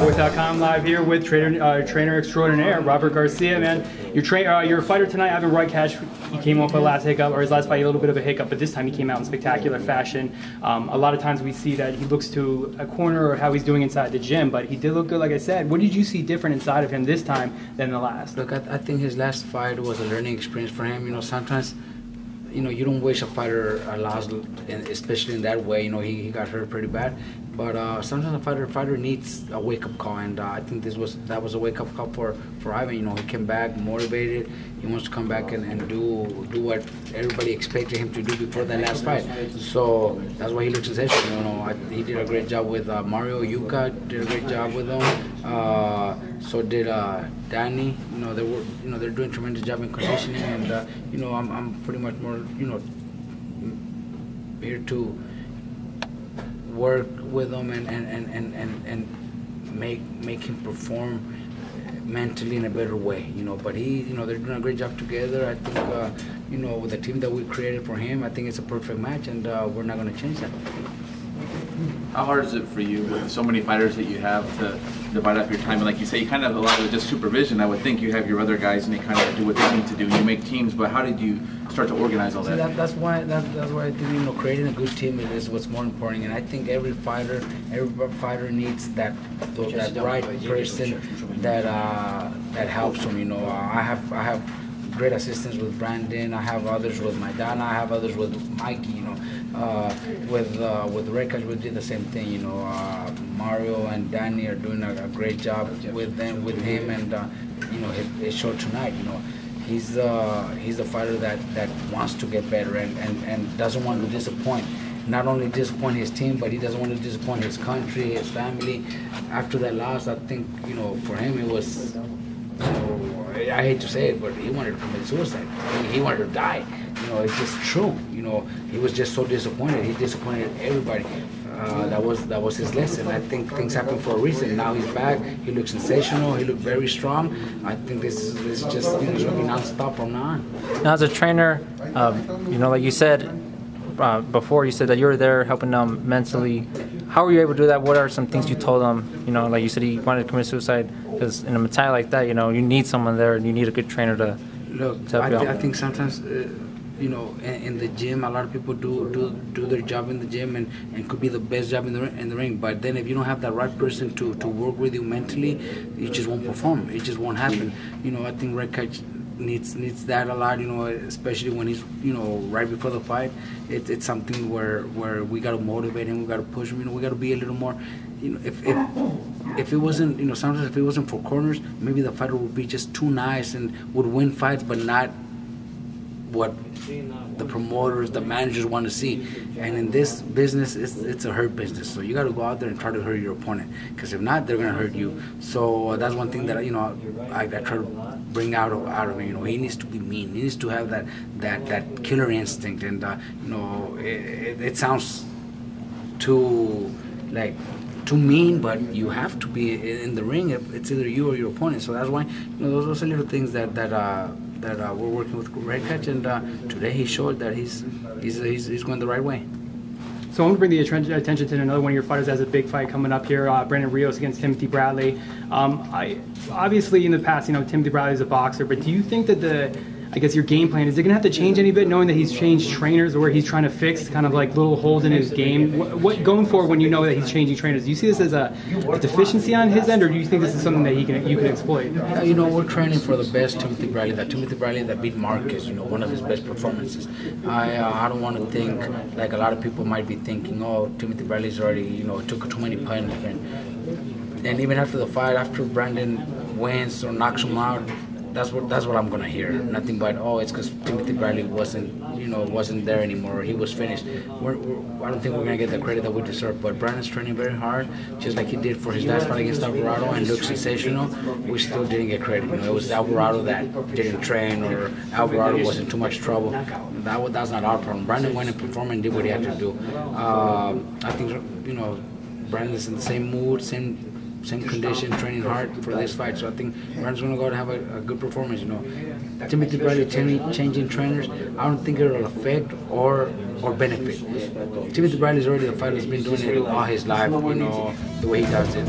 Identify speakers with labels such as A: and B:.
A: Sport.com live here with trainer extraordinaire Robert Garcia. Man, your fighter tonight, Ivan Roycash, he came off a last hiccup, or his last fight, a little bit of a hiccup, but this time he came out in spectacular fashion. A lot of times we see that he looks to a corner or how he's doing inside the gym, but he did look good, like I said. What did you see different inside of him this time than the last?
B: Look, I think his last fight was a learning experience for him. You know, sometimes, you know, you don't wish a fighter lost, especially in that way. You know, he got hurt pretty bad. But sometimes a fighter needs a wake-up call, and I think that was a wake-up call for Ivan. You know, he came back motivated. He wants to come back and do what everybody expected him to do before that last fight. So that's why he looks sensational. You know, he did a great job with Mario. Yuka did a great job with him. So did Danny. You know, they're doing a tremendous job in conditioning, and you know, I'm pretty much more, you know, here to work with him and make him perform mentally in a better way, you know. But you know, they're doing a great job together. I think, you know, with the team that we created for him, I think it's a perfect match, and we're not going to change that.
C: How hard is it for you with so many fighters that you have to divide up your time? And like you say, you kind of have a lot of just supervision. I would think you have your other guys and they kind of do what they need to do. You make teams, but how did you start to organize all that?
B: See, that's why I think, you know, creating a good team is what's more important. And I think every fighter needs that right person that helps them. You know, I have great assistants with Brandon. I have others with Maidana. I have others with Mikey. You know, with Roycash we did the same thing. You know, Mario and Danny are doing a great job with him, and you know, it showed tonight. You know, he's the fighter that wants to get better and doesn't want to disappoint. Not only disappoint his team, but he doesn't want to disappoint his country, his family. After that loss, I think, you know, for him it was, you know, I hate to say it, but he wanted to commit suicide. He wanted to die. You know, it's just true. You know, he was just so disappointed. He disappointed everybody. That was his lesson. I think things happen for a reason. Now he's back. He looks sensational. He looked very strong. I think this is just, you know, going to be non-stop from now on.
D: Now, as a trainer, you know, like you said before, you said that you were there helping them mentally. How were you able to do that? What are some things you told them? You know, like you said, he wanted to commit suicide, because in a mentality like that, you know, you need someone there, and you need a good trainer to help you out.
B: I think sometimes, you know, in the gym, a lot of people do their job in the gym and could be the best job in the ring. But then if you don't have that right person to work with you mentally, you just won't perform. It just won't happen. You know, I think Roycash needs that a lot. You know, especially when he's, you know, right before the fight. It's something where we got to motivate him. We got to push him. You know, we got to be a little more. You know, if it wasn't, you know, sometimes if it wasn't for corners, maybe the fighter would be just too nice and would win fights, but not what the promoters, the managers want to see. And in this business, it's a hurt business. So you got to go out there and try to hurt your opponent, because if not, they're going to hurt you. So that's one thing that, you know, I try to bring out of him. You know, he needs to be mean. He needs to have that killer instinct. And you know, it sounds too mean, but you have to be in the ring. It's either you or your opponent. So that's why, you know, those are little things that we're working with Roycash, and today he showed that he's going the right way.
A: So I want to bring the attention to another one of your fighters that has a big fight coming up here, Brandon Rios against Timothy Bradley. Obviously in the past, you know, Timothy Bradley is a boxer, but do you think that I guess your game plan, is it going to have to change any bit, knowing that he's changed trainers, or where he's trying to fix kind of like little holes in his game? What going forward when you know that he's changing trainers? Do you see this as a deficiency on his end, or do you think this is something that you can exploit?
B: You know, we're training for the best Timothy Bradley that beat Marcus. You know, one of his best performances. I don't want to think like a lot of people might be thinking, oh, Timothy Bradley's already, you know, took too many punches, and even after the fight, after Brandon wins or knocks him out, that's what I'm gonna hear. Nothing but, oh, it's because Timothy Bradley wasn't there anymore. He was finished. I don't think we're gonna get the credit that we deserve. But Brandon's training very hard, just like he did for his last fight against Alvarado, and looked sensational. We still didn't get credit. You know, it was Alvarado that didn't train, or Alvarado was in too much trouble. That's not our problem. Brandon went and performed and did what he had to do. I think, you know, Brandon's in the same mood, same condition, training hard for this fight. So I think Brandon's going to go to have a good performance. You know, Timothy Bradley changing trainers, I don't think it will affect or benefit. Timothy Bradley is already a fighter that's been doing it all his life. You know, the way he does it.